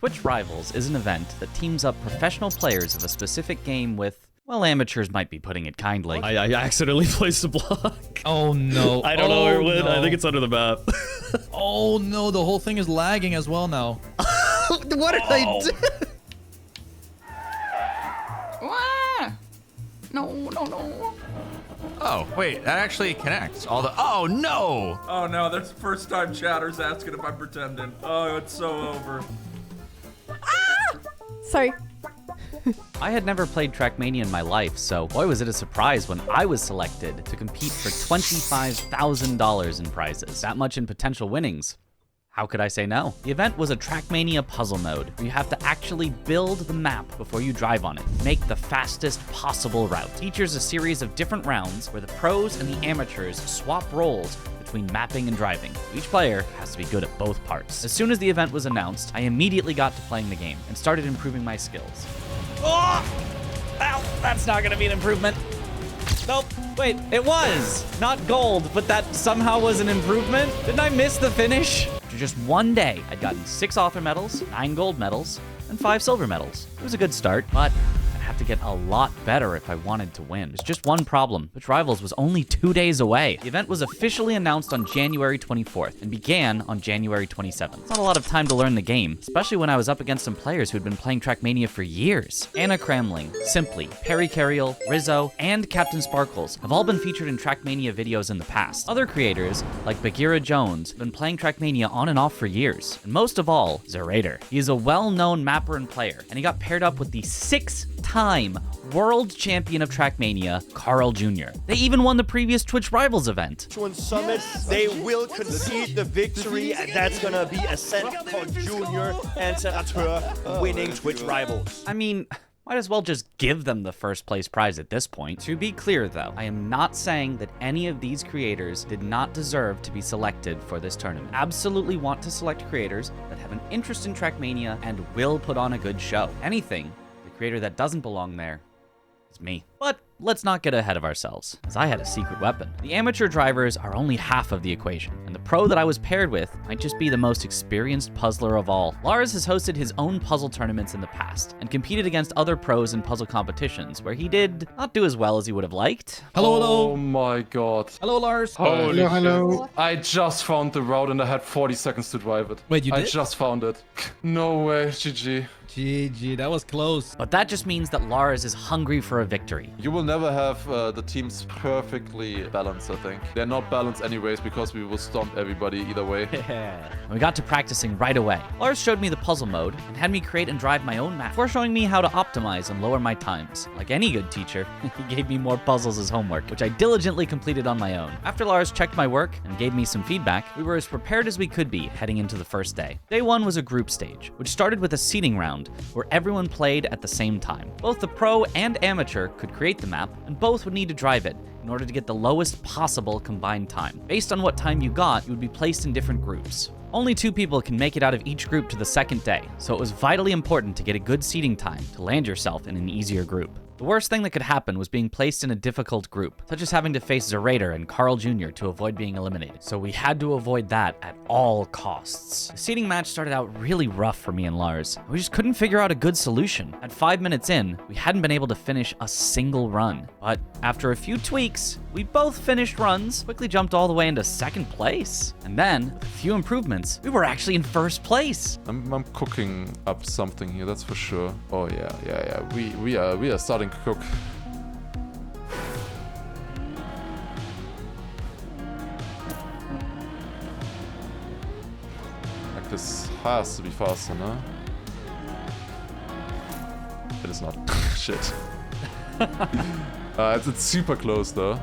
Twitch Rivals is an event that teams up professional players of a specific game with, well, amateurs might be putting it kindly. I accidentally placed a block. Oh no. I don't know where it went. I think it's under the map. Oh no, the whole thing is lagging as well now. What did I do? No. Oh, wait, that actually connects. Oh no! Oh no, there's first time chatters asking if I'm pretending. Oh, it's so over. Sorry. I had never played Trackmania in my life, so boy was it a surprise when I was selected to compete for $25,000 in prizes. That much in potential winnings. How could I say no? The event was a Trackmania puzzle mode, where you have to actually build the map before you drive on it. Make the fastest possible route. Features a series of different rounds where the pros and the amateurs swap roles between mapping and driving. Each player has to be good at both parts. As soon as the event was announced, I immediately got to playing the game and started improving my skills. Oh! Ow, that's not gonna be an improvement. Nope, wait, it was! Not gold, but that somehow was an improvement? Didn't I miss the finish? After just one day, I'd gotten 6 author medals, 9 gold medals, and 5 silver medals. It was a good start, but I'd have to get a lot better if I wanted to win. There's just one problem. Twitch Rivals was only 2 days away. The event was officially announced on January 24th and began on January 27th. Not a lot of time to learn the game, especially when I was up against some players who had been playing Trackmania for years. Anna Cramling, Simply, Perry Carriel, Rizzo, and Captain Sparkles have all been featured in Trackmania videos in the past. Other creators, like Bagheera Jones, have been playing Trackmania on and off for years. And most of all, Zerator. He is a well-known mapper and player, and he got paired up with the 6-time world champion of Trackmania, Carl Jr. They even won the previous Twitch Rivals event. To Summit, they will concede the victory, and that's gonna be Ascent, Carl Jr. and Zerator winning Twitch Rivals. I mean, might as well just give them the first place prize at this point. To be clear though, I am not saying that any of these creators did not deserve to be selected for this tournament. Absolutely want to select creators that have an interest in Trackmania and will put on a good show. Anything, the creator that doesn't belong there is me. But let's not get ahead of ourselves, as I had a secret weapon. The amateur drivers are only half of the equation, and the pro that I was paired with might just be the most experienced puzzler of all. Lars has hosted his own puzzle tournaments in the past, and competed against other pros in puzzle competitions, where he did not do as well as he would have liked. Hello. Oh my god. Hello, Lars. Hello. I just found the route and I had 40 seconds to drive it. Wait, you did? I just found it. No way, GG. GG, that was close. But that just means that Lars is hungry for a victory. You will never have the teams perfectly balanced, I think. They're not balanced anyways because we will stomp everybody either way. And we got to practicing right away. Lars showed me the puzzle mode and had me create and drive my own map before showing me how to optimize and lower my times. Like any good teacher, he gave me more puzzles as homework, which I diligently completed on my own. After Lars checked my work and gave me some feedback, we were as prepared as we could be heading into the first day. Day 1 was a group stage, which started with a seeding round where everyone played at the same time. Both the pro and amateur could create the map, and both would need to drive it in order to get the lowest possible combined time. Based on what time you got, you would be placed in different groups. Only 2 people can make it out of each group to the second day, so it was vitally important to get a good seeding time to land yourself in an easier group. The worst thing that could happen was being placed in a difficult group, such as having to face Zerator and Carl Jr. to avoid being eliminated. So we had to avoid that at all costs. The seeding match started out really rough for me and Lars. We just couldn't figure out a good solution. At 5 minutes in, we hadn't been able to finish a single run. But after a few tweaks, we both finished runs, quickly jumped all the way into second place. And then, with a few improvements, we were actually in first place. I'm cooking up something here, that's for sure. Oh yeah. We are starting to cook. Like this has to be faster, no? It is not. Shit. It's super close though.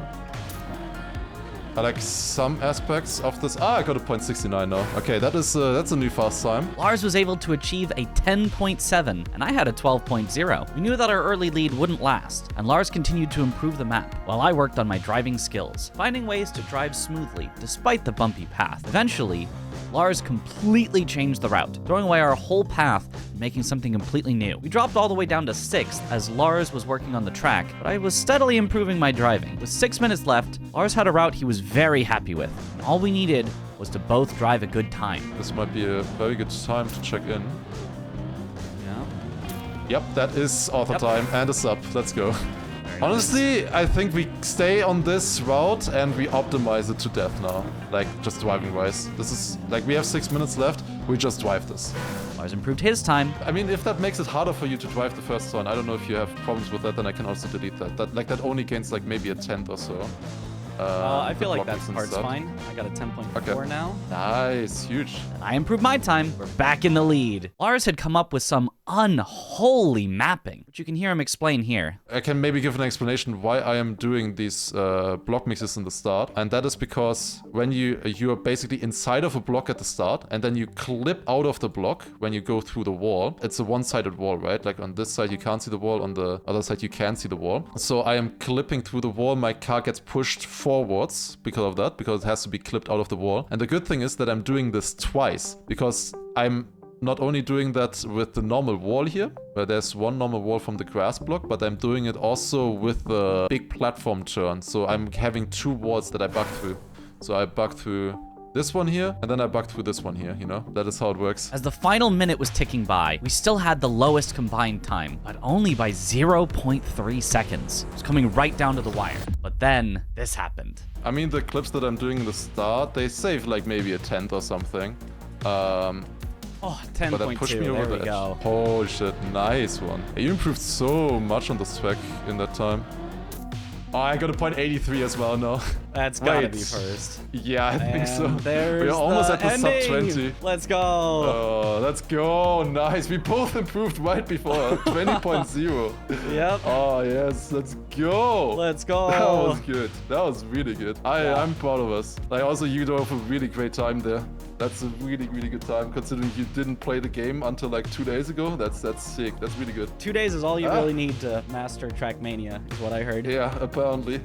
I like some aspects of this. I got a 0.69 now. Okay, that's a new fast time. Lars was able to achieve a 10.7, and I had a 12.0. We knew that our early lead wouldn't last, and Lars continued to improve the map, while I worked on my driving skills, finding ways to drive smoothly despite the bumpy path. Eventually, Lars completely changed the route, throwing away our whole path and making something completely new. We dropped all the way down to 6th as Lars was working on the track, but I was steadily improving my driving. With 6 minutes left, Lars had a route he was very happy with, and all we needed was to both drive a good time. This might be a very good time to check in. Yep, that is author time and a sub. Let's go. Honestly, I think we stay on this route and we optimize it to death now. Like, just driving-wise. This is, like, we have 6 minutes left. We just drive this. Lars improved his time. I mean, if that makes it harder for you to drive the first one, I don't know if you have problems with that, then I can also delete that. That only gains, like, maybe a 10th or so. I feel like that blockers and part's stuff. fine. I got a 10.4 Okay. now. Nice, huge. And I improved my time. We're back in the lead. Lars had come up with some unholy mapping, which you can hear him explain here. I can maybe give an explanation why I am doing these block mixes in the start. And that is because when you are basically inside of a block at the start, and then you clip out of the block when you go through the wall. It's a one-sided wall, right? Like on this side you can't see the wall, on the other side you can see the wall. So I am clipping through the wall, my car gets pushed forwards because of that, because it has to be clipped out of the wall. And the good thing is that I'm doing this twice, because I'm not only doing that with the normal wall here, where there's one normal wall from the grass block, but I'm doing it also with the big platform turn. So I'm having 2 walls that I bug through. So I bug through this one here, and then I bug through this one here, you know? That is how it works. As the final minute was ticking by, we still had the lowest combined time, but only by 0.3 seconds. It was coming right down to the wire. But then, this happened. I mean, the clips that I'm doing in the start, they save like maybe a 10th or something. Oh, But that 10.2, pushed me over there the we edge. go. Holy shit, nice one. You improved so much on this track in that time. Oh, I got a point 83 as well now. That's gotta Wait. be first. Yeah, I think so. And there's We're almost the at the ending. sub 20. Let's go. Oh, let's go. Nice. We both improved right before. 20.0. Yep. Oh, yes. Let's go. Let's go. That was good. That was really good. I'm proud of us. Like, also, you drove a really great time there. That's a really, really good time, considering you didn't play the game until like 2 days ago. That's sick. That's really good. 2 days is all you really need to master Trackmania, is what I heard. Yeah, apparently.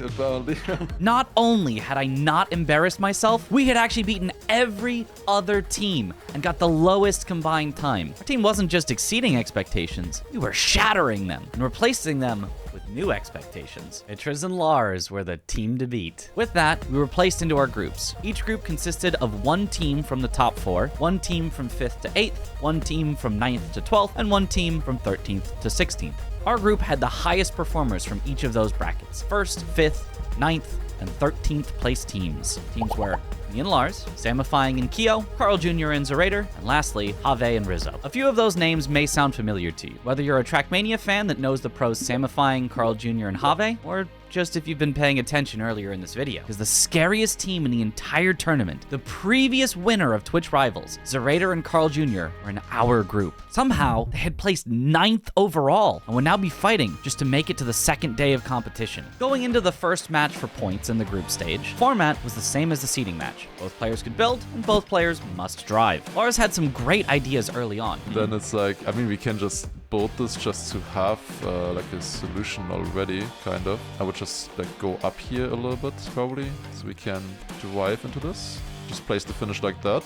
Not only had I not embarrassed myself, we had actually beaten every other team and got the lowest combined time. Our team wasn't just exceeding expectations, we were shattering them and replacing them with new expectations. Itras and Lars were the team to beat. With that, we were placed into our groups. Each group consisted of 1 team from the top 4, 1 team from 5th to 8th, 1 team from 9th to 12th, and 1 team from 13th to 16th. Our group had the highest performers from each of those brackets. 1st, 5th, 9th, and 13th place teams. Teams were me and Lars, Samifying and Keo, Carl Jr. and Zerator, and lastly, Have and Rizzo. A few of those names may sound familiar to you, whether you're a Trackmania fan that knows the pros Samifying, Carl Jr. and Have, or just if you've been paying attention earlier in this video. Because the scariest team in the entire tournament, the previous winner of Twitch Rivals, Zerator and Carl Jr., were in our group. Somehow, they had placed 9th overall and would now be fighting just to make it to the 2nd day of competition. Going into the first match for points in the group stage, format was the same as the seeding match. Both players could build, and both players must drive. Lars had some great ideas early on. Then it's like, I mean, we can just build this just to have like a solution already, kind of. I would just like go up here a little bit, probably, so we can drive into this. Just place the finish like that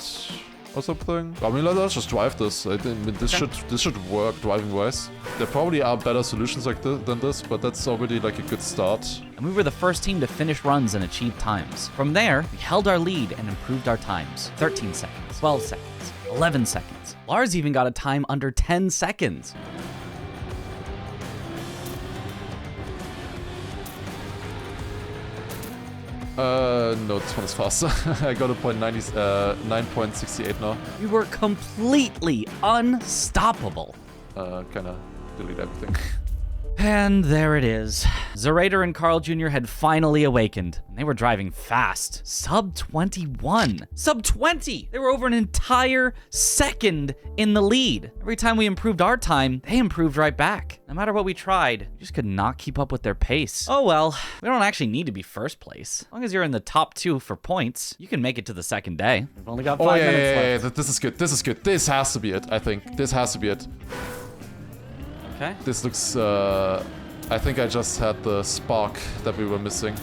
or something. I mean, let's just drive this. I mean, this should work driving wise. There probably are better solutions like than this, but that's already like a good start. And we were the first team to finish runs and achieve times. From there, we held our lead and improved our times. 13 seconds, 12 seconds, 11 seconds. Lars even got a time under 10 seconds. No, this one is faster. I got a point 9.68 now. We were completely unstoppable. Kinda delete everything. And there it is. Zerator and Carl Jr. had finally awakened, and they were driving fast. Sub 21. Sub 20! They were over an entire second in the lead. Every time we improved our time, they improved right back. No matter what we tried, we just could not keep up with their pace. Oh well, we don't actually need to be first place. As long as you're in the top 2 for points, you can make it to the 2nd day. We've only got 5 minutes left. This is good. This is good. This has to be it, I think. This has to be it. Okay. This looks, I think I just had the spark that we were missing.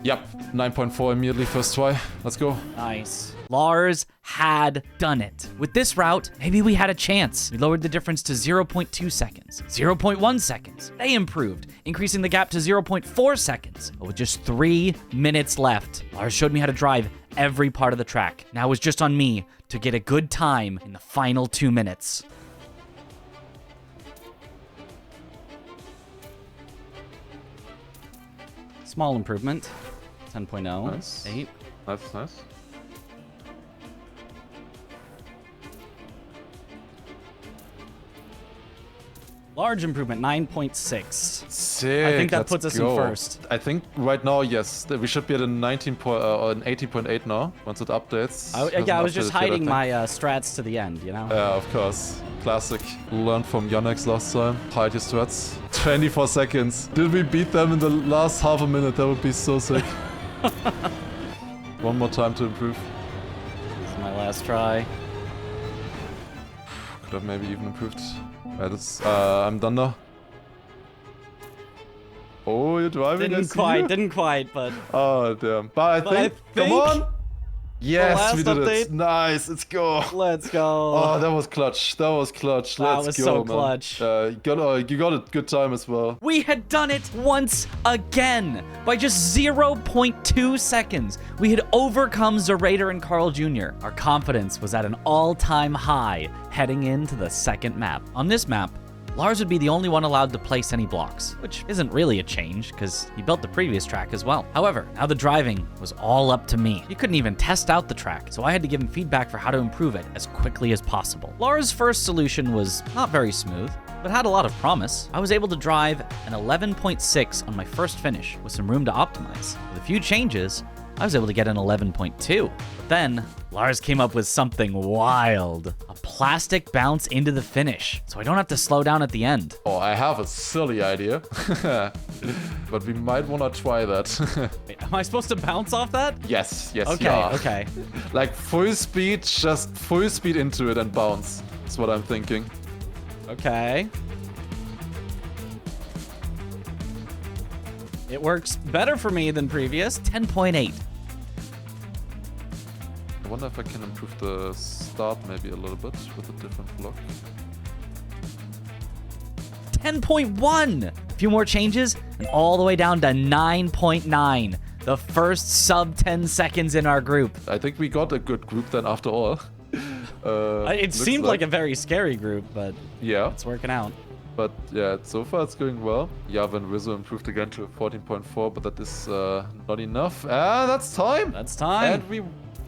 Yep, 9.4 immediately, first try. Let's go. Nice. Lars had done it. With this route, maybe we had a chance. We lowered the difference to 0.2 seconds, 0.1 seconds. They improved, increasing the gap to 0.4 seconds. But with just 3 minutes left, Lars showed me how to drive every part of the track. Now it was just on me to get a good time in the final 2 minutes. Small improvement. 10.0. Nice. 8. Nice, nice. Large improvement, 9.6. Sick. I think that let's puts us in go. first. I think right now, yes, we should be at a 19 or an 18.8 now once it updates. Yeah, I was just Hasn't updated yet, I hiding think. my strats to the end, you know? Yeah, of course. Classic. Learned from Yonex last time. Hide your strats. 24 seconds. Did we beat them in the last half a minute? That would be so sick. One more time to improve. This is my last try. Could have maybe even improved. I'm done now. Oh, you're driving. I see you. Didn't quite, but... Oh, damn. But I think... Come on! Yes, we last did it. update. Nice, let's go. Let's go. Oh, that was clutch. That was clutch. That Let's was go, so man. clutch. You got a good time as well. We had done it once again. By just 0.2 seconds, we had overcome Zerator and Carl Jr. Our confidence was at an all-time high heading into the second map. On this map, Lars would be the only one allowed to place any blocks, which isn't really a change because he built the previous track as well. However, now the driving was all up to me. He couldn't even test out the track, so I had to give him feedback for how to improve it as quickly as possible. Lars' first solution was not very smooth, but had a lot of promise. I was able to drive an 11.6 on my first finish with some room to optimize. With a few changes, I was able to get an 11.2. But then, Lars came up with something wild. A plastic bounce into the finish, so I don't have to slow down at the end. Oh, I have a silly idea. But we might want to try that. Wait, am I supposed to bounce off that? Yes, Okay, yeah. okay. Like full speed, just full speed into it and bounce. That's what I'm thinking. Okay. It works better for me than previous. 10.8. I wonder if I can improve the start maybe a little bit with a different block. 10.1. A few more changes, and all the way down to 9.9. The first sub 10 seconds in our group. I think we got a good group then after all. It looks seemed like a very scary group, but Yeah, it's working out. but yeah, so far it's going well. Java and Rizzo improved again to a 14.4, but that is not enough. And that's time! That's time. And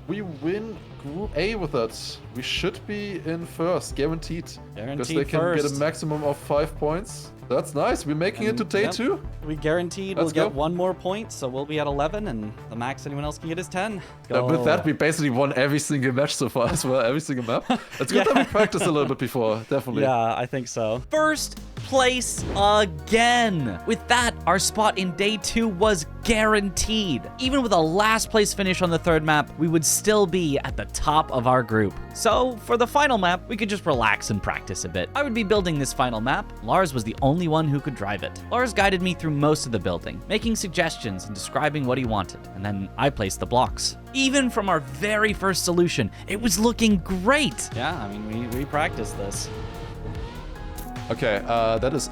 we win Group A with that. We should be in first, guaranteed. Because they can get a first. maximum of 5 points. That's nice. We're making it to day Yep. 2. We guaranteed Let's we'll get go. 1 more point, so we'll be at 11, and the max anyone else can get is 10. With that, we basically won every single match so far as well, every single map. It's good that we practiced a little bit before, definitely. Yeah, I think so. First place again. With that, our spot in day 2 was guaranteed. Even with a last place finish on the third map, we would still be at the top of our group. So for the final map, we could just relax and practice a bit. I would be building this final map. Lars was the only one who could drive it. Lars guided me through most of the building, making suggestions and describing what he wanted, and then I placed the blocks. Even from our very first solution, it was looking great. Yeah, I mean, we practiced this. Okay, that is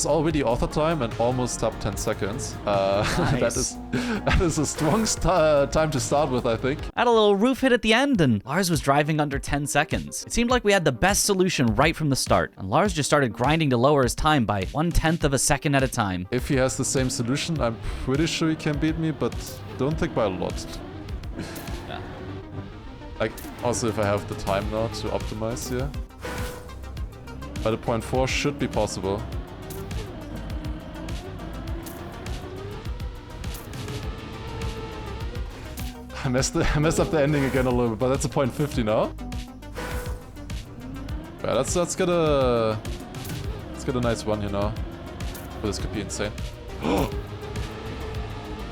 already author time and almost top 10 seconds. That is a strong time to start with, I think. Had a little roof hit at the end, and Lars was driving under 10 seconds. It seemed like we had the best solution right from the start, and Lars just started grinding to lower his time by 1/10 of a second at a time. If he has the same solution, I'm pretty sure he can beat me, but don't think by a lot. Yeah. Like, also if I have the time now to optimize here. But a 0.4 should be possible. I messed up the ending again a little bit, but that's a 0.50 now. Yeah, let's get a nice one here now. But this could be insane.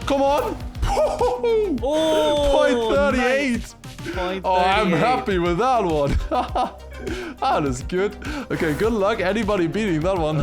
Come on! Oh, 0.38! Oh, I'm happy with that one. That is good. Okay, good luck anybody beating that one.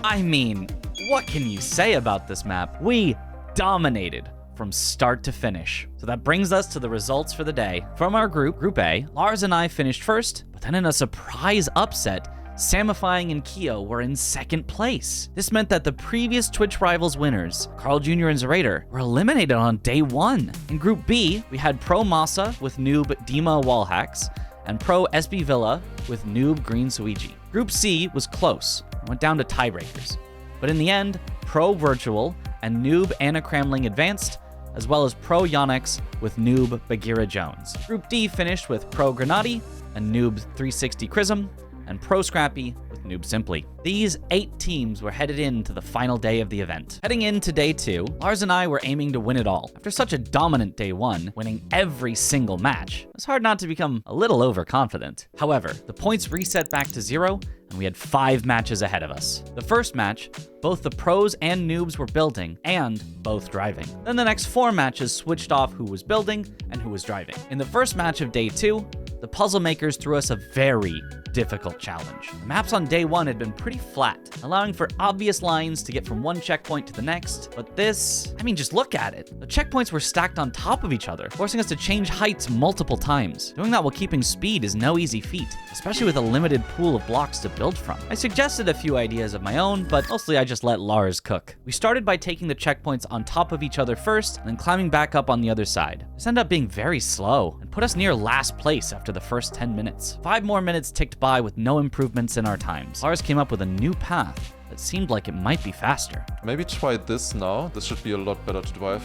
I mean, what can you say about this map? We dominated from start to finish. So that brings us to the results for the day. From our group, Group A, Lars and I finished first, but then in a surprise upset, Samifying and Keo were in second place. This meant that the previous Twitch Rivals winners, Carl Jr. and Zerator, were eliminated on day 1. In Group B, we had Pro Masa with noob Dima Wallhacks, and Pro SB Villa with noob Green Suiji. Group C was close, went down to tiebreakers. But in the end, Pro Virtual and noob Anna Cramling advanced, as well as Pro Yonex with noob Bagheera Jones. Group D finished with Pro Grenadi and noob 360 Chrism, and Pro Scrappy with Noob Simply. These 8 teams were headed into the final day of the event. Heading into day 2, Lars and I were aiming to win it all. After such a dominant day 1, winning every single match, it was hard not to become a little overconfident. However, the points reset back to 0, and we had 5 matches ahead of us. The first match, both the pros and noobs were building, and both driving. Then the next 4 matches switched off who was building and who was driving. In the first match of day 2, the puzzle makers threw us a very difficult challenge. The maps on day 1 had been pretty flat, allowing for obvious lines to get from one checkpoint to the next, but this, I mean, just look at it. The checkpoints were stacked on top of each other, forcing us to change heights multiple times. Doing that while keeping speed is no easy feat, especially with a limited pool of blocks to build from. I suggested a few ideas of my own, but mostly I just let Lars cook. We started by taking the checkpoints on top of each other first, and then climbing back up on the other side. This ended up being very slow, and put us near last place after the first 10 minutes. 5 more minutes ticked by with no improvements in our times. Lars came up with a new path that seemed like it might be faster. Maybe try this now. This should be a lot better to drive.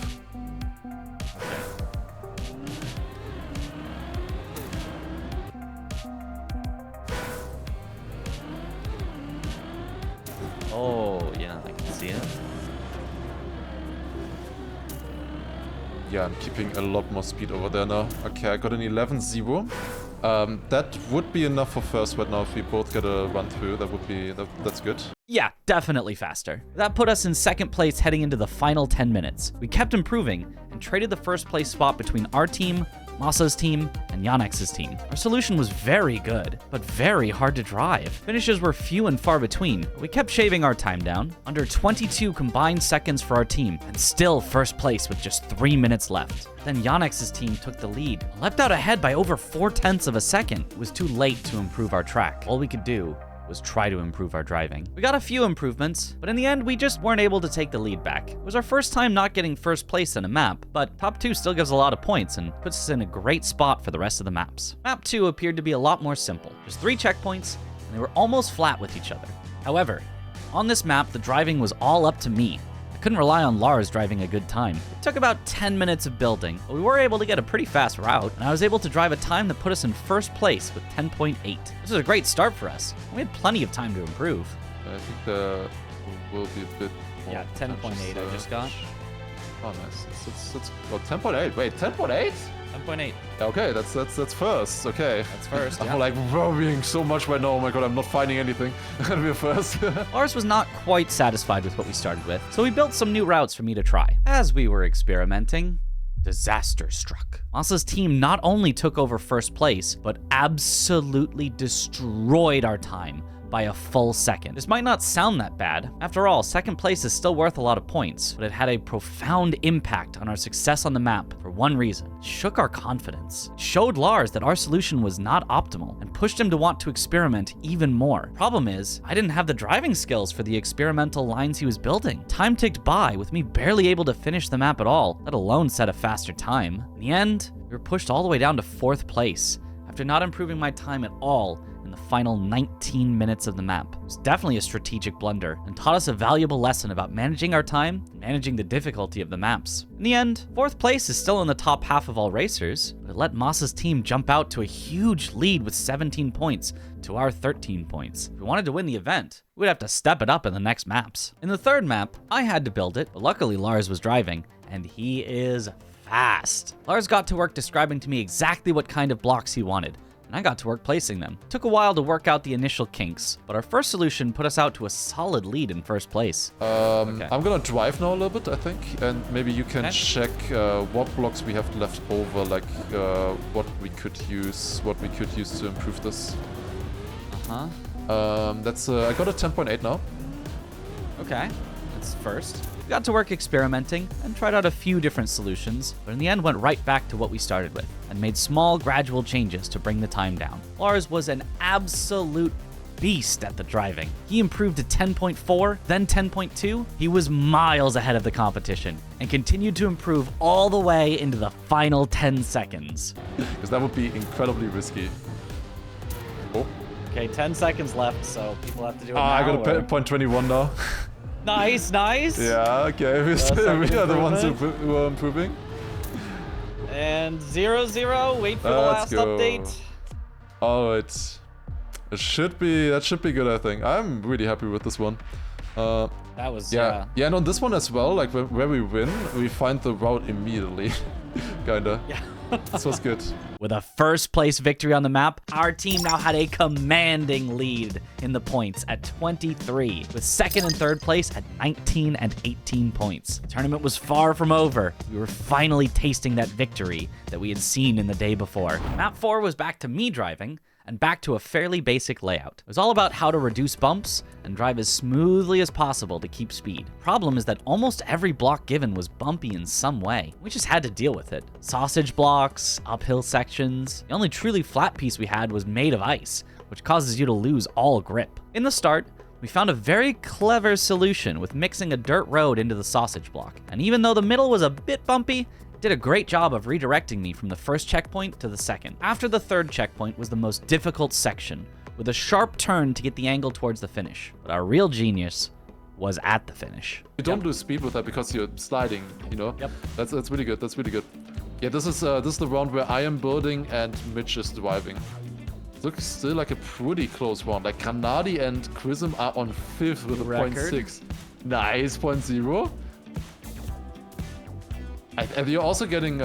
Oh, yeah, I can see it. Yeah, I'm keeping a lot more speed over there now. Okay, I got an 11-0. That would be enough for first right now if we both get a run through. That's good. Yeah, definitely faster. That put us in second place heading into the final 10 minutes. We kept improving and traded the first place spot between our team, Masa's team, and Yonex's team. Our solution was very good, but very hard to drive. Finishes were few and far between, but we kept shaving our time down, under 22 combined seconds for our team, and still first place with just 3 minutes left. Then Yonex's team took the lead, and leapt out ahead by over 0.4 of a second. It was too late to improve our track. All we could do was try to improve our driving. We got a few improvements, but in the end, we just weren't able to take the lead back. It was our first time not getting first place in a map, but top 2 still gives a lot of points and puts us in a great spot for the rest of the maps. Map 2 appeared to be a lot more simple. Just 3 checkpoints, and they were almost flat with each other. However, on this map, the driving was all up to me. Couldn't rely on Lars driving a good time. It took about 10 minutes of building, but we were able to get a pretty fast route, and I was able to drive a time that put us in first place with 10.8. This was a great start for us. We had plenty of time to improve. I think there will be a bit more. Yeah, 10.8 I just got. Oh, nice. It's oh, 10.8. Wait, 10.8? 10.8. Okay, that's first. Okay. That's first, I'm yeah. like worrying so much right now. Oh my god, I'm not finding anything. I'm gonna be first. Lars was not quite satisfied with what we started with, so we built some new routes for me to try. As we were experimenting, disaster struck. Masa's team not only took over first place, but absolutely destroyed our time by a full second. This might not sound that bad. After all, second place is still worth a lot of points, but it had a profound impact on our success on the map for one reason. It shook our confidence. It showed Lars that our solution was not optimal and pushed him to want to experiment even more. Problem is, I didn't have the driving skills for the experimental lines he was building. Time ticked by with me barely able to finish the map at all, let alone set a faster time. In the end, we were pushed all the way down to 4th place after not improving my time at all in the final 19 minutes of the map. It was definitely a strategic blunder and taught us a valuable lesson about managing our time and managing the difficulty of the maps. In the end, 4th place is still in the top half of all racers, but it let Masa's team jump out to a huge lead with 17 points to our 13 points. If we wanted to win the event, we would have to step it up in the next maps. In the 3rd map, I had to build it, but luckily Lars was driving, and he is fast. Lars got to work describing to me exactly what kind of blocks he wanted, and I got to work placing them. It took a while to work out the initial kinks, but our first solution put us out to a solid lead in first place. I'm gonna drive now a little bit, I think, and maybe you can check what blocks we have left over, like what we could use to improve this. That's I got a 10.8 now. Okay, that's first. We got to work experimenting and tried out a few different solutions, but in the end went right back to what we started with and made small gradual changes to bring the time down. Lars was an absolute beast at the driving. He improved to 10.4, then 10.2. He was miles ahead of the competition and continued to improve all the way into the final 10 seconds. Because that would be incredibly risky. Oh. Okay, 10 seconds left, so people have to do it now. I got a or- point 21 now. Nice, nice. Yeah, okay. We are the ones who are improving. And 0-0. Wait for the last go. update. Oh, that should be good, I think. I'm really happy with this one. That was Yeah, and on this one as well, like where we win, we find the route immediately. Kinda. Yeah. This was good. With a first place victory on the map, our team now had a commanding lead in the points at 23, with second and third place at 19 and 18 points. The tournament was far from over. We were finally tasting that victory that we had seen in the day before. Map 4 was back to me driving, and back to a fairly basic layout. It was all about how to reduce bumps and drive as smoothly as possible to keep speed. Problem is that almost every block given was bumpy in some way. We just had to deal with it. Sausage blocks, uphill sections. The only truly flat piece we had was made of ice, which causes you to lose all grip. In the start, we found a very clever solution with mixing a dirt road into the sausage block. And even though the middle was a bit bumpy, did a great job of redirecting me from the first checkpoint to the second. After the third checkpoint was the most difficult section, with a sharp turn to get the angle towards the finish. But our real genius was at the finish. You don't do speed with that because you're sliding, you know? Yep. That's really good. That's really good. Yeah, this is the round where I am building and Mitch is driving. Looks still like a pretty close round. Like Granadi and Chrism are on 5th with a Record. 0.6. Nice, 0.0. And you're also getting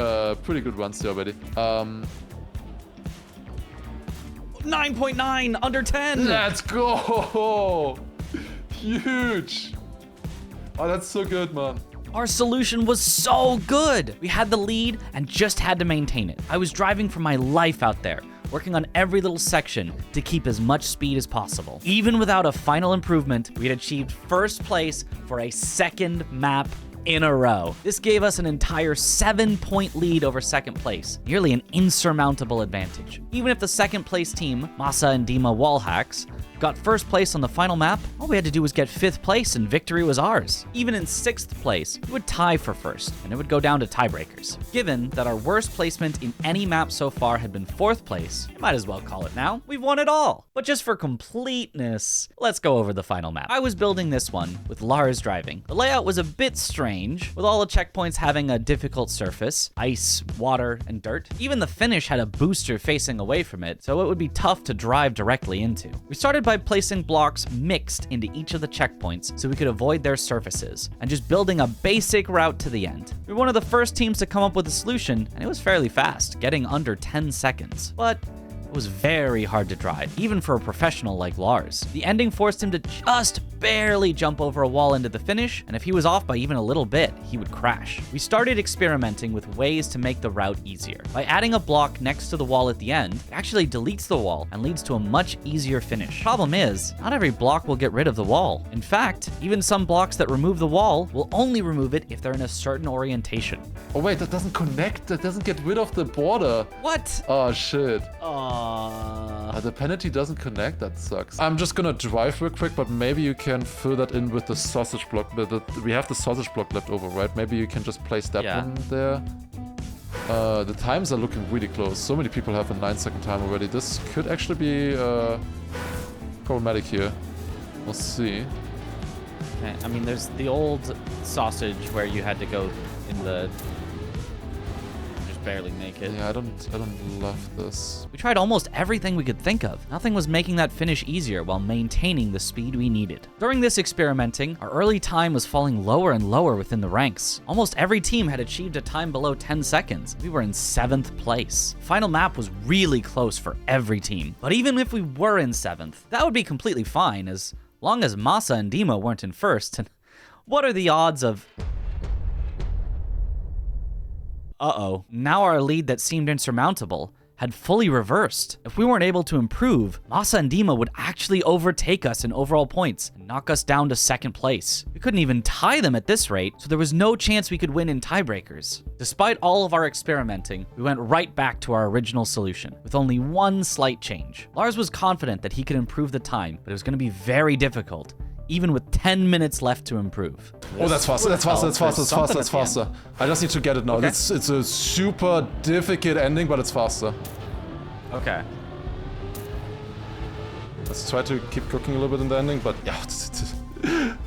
pretty good runs there already. 9.9, under 10. Let's go! Huge! Oh, that's so good, man. Our solution was so good. We had the lead and just had to maintain it. I was driving for my life out there, working on every little section to keep as much speed as possible. Even without a final improvement, we had achieved first place for a second map in a row. This gave us an entire 7-point lead over second place, nearly an insurmountable advantage. Even if the second place team, Masa and Dima Wallhacks, got first place on the final map, all we had to do was get 5th place and victory was ours. Even in 6th place, we would tie for first, and it would go down to tiebreakers. Given that our worst placement in any map so far had been 4th place, you might as well call it now. We've won it all. But just for completeness, let's go over the final map. I was building this one with Lars driving. The layout was a bit strange, with all the checkpoints having a difficult surface, ice, water, and dirt. Even the finish had a booster facing away from it, so it would be tough to drive directly into. We started by placing blocks mixed into each of the checkpoints so we could avoid their surfaces, and just building a basic route to the end. We were one of the first teams to come up with a solution, and it was fairly fast, getting under 10 seconds. But it was very hard to drive, even for a professional like Lars. The ending forced him to just barely jump over a wall into the finish, and if he was off by even a little bit, he would crash. We started experimenting with ways to make the route easier. By adding a block next to the wall at the end, it actually deletes the wall and leads to a much easier finish. Problem is, not every block will get rid of the wall. In fact, even some blocks that remove the wall will only remove it if they're in a certain orientation. Oh wait, that doesn't connect. That doesn't get rid of the border. What? Oh shit. The penalty doesn't connect. That sucks. I'm just gonna drive real quick, but maybe you can fill that in with the sausage block. We have the sausage block left over, right? Maybe you can just place that one there. The times are looking really close. So many people have a 9-second time already. This could actually be problematic here. We'll see. Okay, I mean, there's the old sausage where you had to go in the just barely make it. Yeah, I don't love this. We tried almost everything we could think of. Nothing was making that finish easier while maintaining the speed we needed. During this experimenting, our early time was falling lower and lower within the ranks. Almost every team had achieved a time below 10 seconds. We were in 7th place. Final map was really close for every team. But even if we were in 7th, that would be completely fine as long as Masa and Dima weren't in first. And what are the odds of... Uh-oh. Now our lead that seemed insurmountable had fully reversed. If we weren't able to improve, Masa and Dima would actually overtake us in overall points and knock us down to second place. We couldn't even tie them at this rate, so there was no chance we could win in tiebreakers. Despite all of our experimenting, we went right back to our original solution, with only one slight change. Lars was confident that he could improve the time, but it was going to be very difficult, even with 10 minutes left to improve. Oh, that's faster, that's faster, that's faster, that's faster, that's faster. I just need to get it now. Okay. It's a super difficult ending, but it's faster. Okay. Let's try to keep cooking a little bit in the ending, but yeah,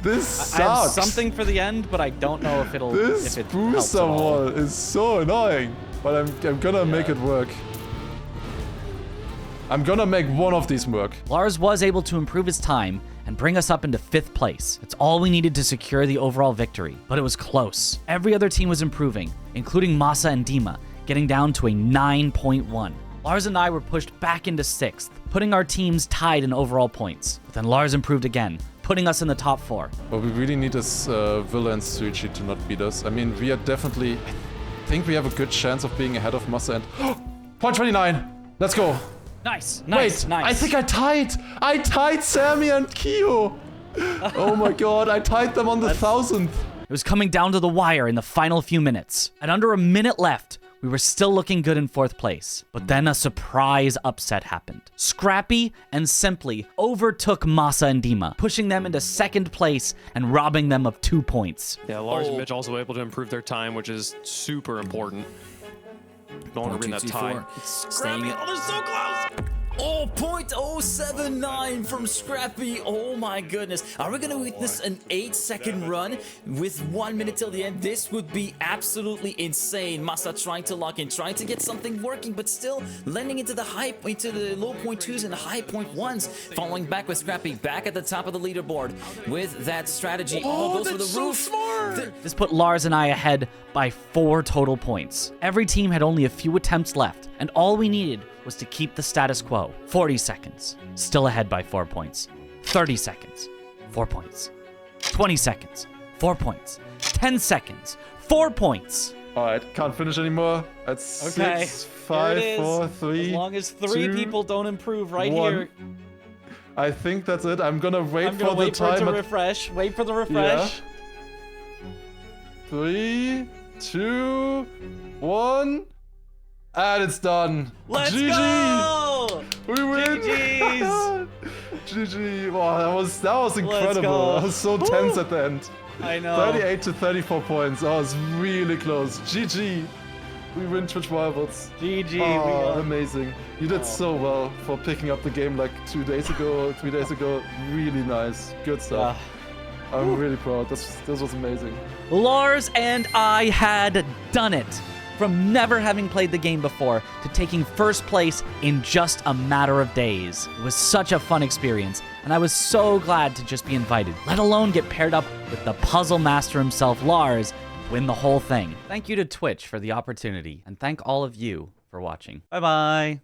this sucks. I have something for the end, but I don't know if it'll This if it helps booster at all. wall is so annoying, but I'm gonna make it work. I'm gonna make one of these work. Lars was able to improve his time and bring us up into 5th place. That's all we needed to secure the overall victory, but it was close. Every other team was improving, including Masa and Dima, getting down to a 9.1. Lars and I were pushed back into 6th, putting our teams tied in overall points. But then Lars improved again, putting us in the top 4. But we really need this Villa and Suichi to not beat us. I mean, we are definitely... I think we have a good chance of being ahead of Masa and... Point 29! Let's go! Nice, Wait, nice. I think I tied! I tied Sammy and Kyo! Oh my god, I tied them on the 1000th! It was coming down to the wire in the final few minutes. At under a minute left, we were still looking good in 4th place. But then a surprise upset happened. Scrappy and Simply overtook Masa and Dima, pushing them into 2nd place and robbing them of 2 points. Yeah, Lars and Mitch also able to improve their time, which is super important. No longer being that tie. Staying it. Oh, they're so close. Oh, 0.079 from Scrappy. Oh my goodness. Are we going to witness an 8-second run with 1 minute till the end? This would be absolutely insane. Masa trying to lock in, trying to get something working, but still landing into the low 0.2s and the high 0.1s. Following back with Scrappy back at the top of the leaderboard with that strategy. Oh, goes for the roof. This put Lars and I ahead by 4 total points. Every team had only a few attempts left, and all we needed was to keep the status quo. 40 seconds, still ahead by 4 points. 30 seconds, 4 points. 20 seconds, 4 points. 10 seconds, 4 points. Alright, can't finish anymore. That's Okay, 6, 5, 4, 3. As long as 3 2, people don't improve right 1. here. I think that's it. I'm gonna wait I'm gonna for wait the for it time. to refresh. Wait for the refresh. 3, 2, 1. And it's done. Let's GG! go! We win! GG's! GG! Wow, that was incredible. go. I was so tense at the end. I know. 38 to 34 points. Oh, it's really close. GG! We win Twitch Rivals. GG. Oh, amazing. You did so well for picking up the game like 2 days ago, 3 days ago. Really nice. Good stuff. I'm really proud. This was amazing. Lars and I had done it. From never having played the game before to taking 1st place in just a matter of days. It was such a fun experience, and I was so glad to just be invited, let alone get paired up with the puzzle master himself, Lars, and win the whole thing. Thank you to Twitch for the opportunity, and thank all of you for watching. Bye-bye.